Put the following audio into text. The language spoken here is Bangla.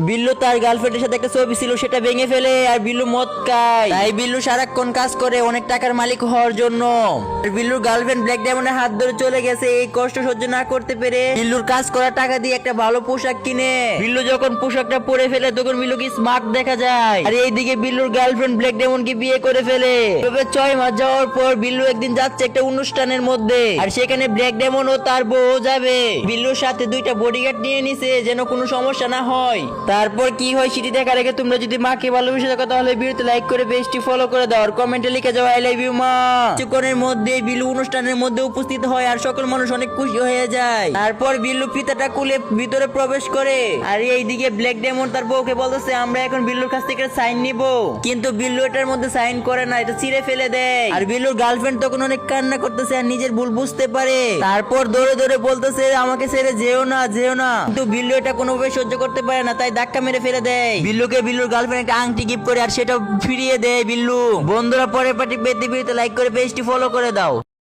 বিল্লু তার গার্লফ্রেন্ডের সাথে একটা ছবি ছিল সেটা ভেঙে ফেলে আর বিল্লু মদ খায়। তাই বিল্লু সারাক্ষণ কাজ করে অনেক টাকার মালিক হওয়ার জন্য। আর বিল্লুর গার্লফ্রেন্ড ব্ল্যাক ডায়মন্ডের হাত ধরে চলে গেছে। এই কষ্ট সহ্য না করতে পেরে বিল্লুর কাজ করা টাকা দিয়ে একটা ভালো পোশাক কিনে বিল্লু যখন পোশাকটা পরে ফেলে তখন বিল্লুকে স্মার্ট দেখা যায়। আর এইদিকে বিল্লুর গার্লফ্রেন্ড ব্ল্যাক ডায়মন্ডকে বিয়ে করে ফেলে। তবে 6 মাস যাওয়ার পর বিল্লু একদিন যাচ্ছে একটা অনুষ্ঠানের মধ্যে, আর সেখানে ব্ল্যাক ডায়মন্ড ও তার বউ যাবে। বিল্লুর সাথে 2টা বডিগার্ড নিয়ে নিছে যেন কোনো সমস্যা না হয়। তারপর কি হয় সেটি দেখার আগে তোমরা যদি মাকে ভালোবেসে থাকো তাহলে ভিডিওতে লাইক করে পেজটি ফলো করে দাও আর কমেন্টে লিখে যাও আই লাভ ইউ মা। কিছুক্ষণের মধ্যে বিল্লু অনুষ্ঠানের মধ্যে উপস্থিত হয় আর সকল মানুষ অনেক খুশি হয়ে যায়। তারপর বিল্লু ফিতাটা খুলে ভিতরে প্রবেশ করে। আর এইদিকে ব্ল্যাক ডায়মন্ড তার বউকে বলতেছে আমরা এখন বিল্লুর কাছ থেকে সাইন নিব, কিন্তু বিল্লু এটার মধ্যে সাইন করে না, এটা ছিঁড়ে ফেলে দেয়। আর বিল্লুর গার্লফ্রেন্ড তখন অনেক কান্না করতেছে আর নিজের ভুল বুঝতে পারে। তারপর দৌড়ে দৌড়ে বলতেছে আমাকে ছেড়ে যেও না যেও না, কিন্তু বিল্লু এটা কোনোভাবে সহ্য করতে পারে না, তাই ধাক্কা মেরে ফেলে দেয়। বিল্লুকে বিল্লুর গার্লফ্রেন্ড একটা আংটি গিফট করে আর সেটা ফিরিয়ে দেয় বিল্লু। বন্ধুরা পরে পার্টি পেতে ভিডিওতে লাইক করে পেজটি ফলো করে দাও।